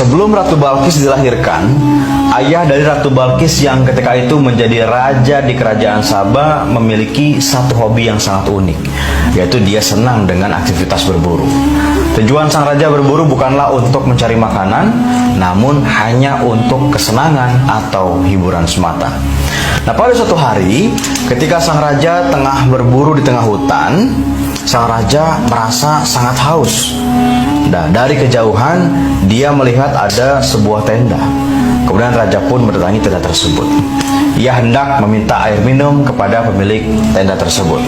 Sebelum Ratu Balkis dilahirkan, ayah dari Ratu Balkis yang ketika itu menjadi raja di kerajaan Saba memiliki satu hobi yang sangat unik, yaitu dia senang dengan aktivitas berburu. Tujuan sang raja berburu bukanlah untuk mencari makanan, namun hanya untuk kesenangan atau hiburan semata. Nah, pada suatu hari, ketika sang raja tengah berburu di tengah hutan, sang raja merasa sangat haus. Nah, dari kejauhan dia melihat ada sebuah tenda. Kemudian raja pun mendatangi tenda tersebut. Ia hendak meminta air minum kepada pemilik tenda tersebut.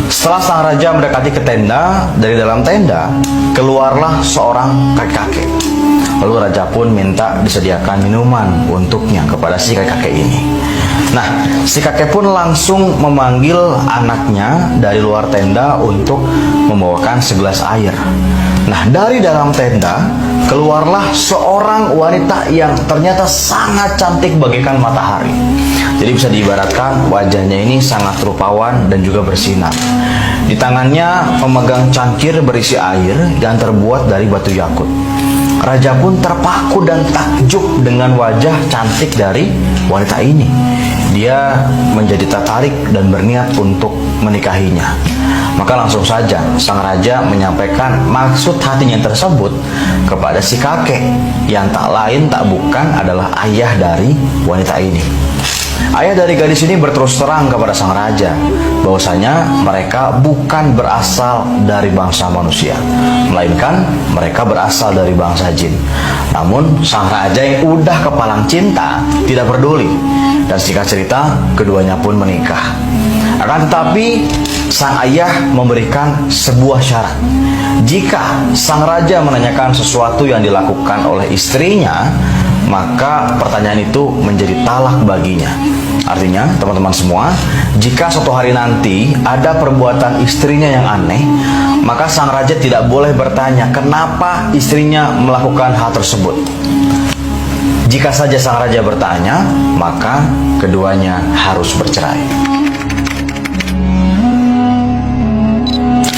Setelah sang raja mendekati ke tenda, dari dalam tenda keluarlah seorang kakek-kakek. Lalu raja pun minta disediakan minuman untuknya kepada si kakek-kakek ini. Nah, si kakek pun langsung memanggil anaknya dari luar tenda untuk membawakan segelas air. Nah, dari dalam tenda keluarlah seorang wanita yang ternyata sangat cantik bagaikan matahari. Jadi bisa diibaratkan wajahnya ini sangat rupawan dan juga bersinar. Di tangannya memegang cangkir berisi air yang terbuat dari batu yakut. Raja pun terpaku dan takjub dengan wajah cantik dari wanita ini. Dia menjadi tertarik dan berniat untuk menikahinya. Maka langsung saja sang raja menyampaikan maksud hatinya tersebut kepada si kakek yang tak lain tak bukan adalah ayah dari wanita ini. Ayah dari gadis ini berterus terang kepada sang raja bahwasanya mereka bukan berasal dari bangsa manusia, melainkan mereka berasal dari bangsa jin. Namun sang raja yang udah kepalang cinta tidak peduli, dan singkat cerita keduanya pun menikah. Akan tetapi sang ayah memberikan sebuah syarat. Jika sang raja menanyakan sesuatu yang dilakukan oleh istrinya, maka pertanyaan itu menjadi talak baginya. Artinya, teman-teman semua, jika suatu hari nanti ada perbuatan istrinya yang aneh, maka sang raja tidak boleh bertanya kenapa istrinya melakukan hal tersebut. Jika saja sang raja bertanya, maka keduanya harus bercerai.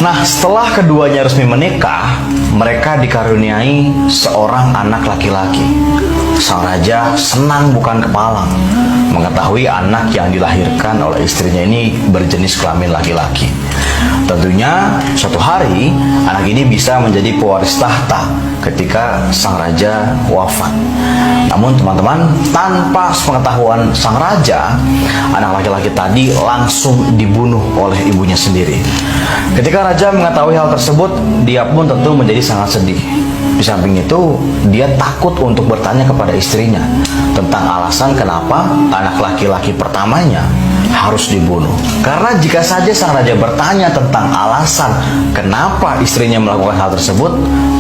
Nah, setelah keduanya resmi menikah, mereka dikaruniai seorang anak laki-laki. Sang raja senang bukan kepalang mengetahui anak yang dilahirkan oleh istrinya ini berjenis kelamin laki-laki. Tentunya suatu hari anak ini bisa menjadi pewaris tahta ketika sang raja wafat. Namun teman-teman, tanpa sepengetahuan sang raja, anak laki-laki tadi langsung dibunuh oleh ibunya sendiri. Ketika raja mengetahui hal tersebut, dia pun tentu menjadi sangat sedih. Di samping itu, dia takut untuk bertanya kepada istrinya tentang alasan kenapa anak laki-laki pertamanya harus dibunuh. Karena jika saja sang raja bertanya tentang alasan kenapa istrinya melakukan hal tersebut,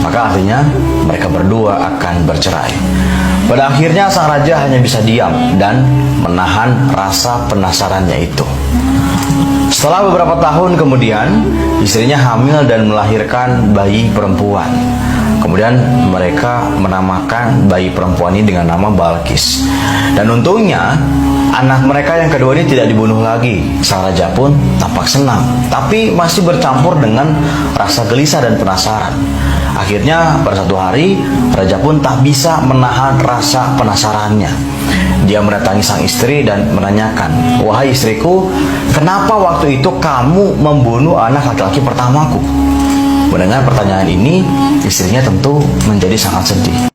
maka artinya mereka berdua akan bercerai. Pada akhirnya sang raja hanya bisa diam dan menahan rasa penasarannya itu. Setelah beberapa tahun kemudian, istrinya hamil dan melahirkan bayi perempuan. Kemudian mereka menamakan bayi perempuan ini dengan nama Balkis. Dan untungnya anak mereka yang kedua ini tidak dibunuh lagi. Sang raja pun tampak senang, tapi masih bercampur dengan rasa gelisah dan penasaran. Akhirnya pada satu hari, raja pun tak bisa menahan rasa penasarannya. Dia mendatangi sang istri dan menanyakan, "Wahai istriku, kenapa waktu itu kamu membunuh anak laki-laki pertamaku?" Mendengar pertanyaan ini, istrinya tentu menjadi sangat sedih.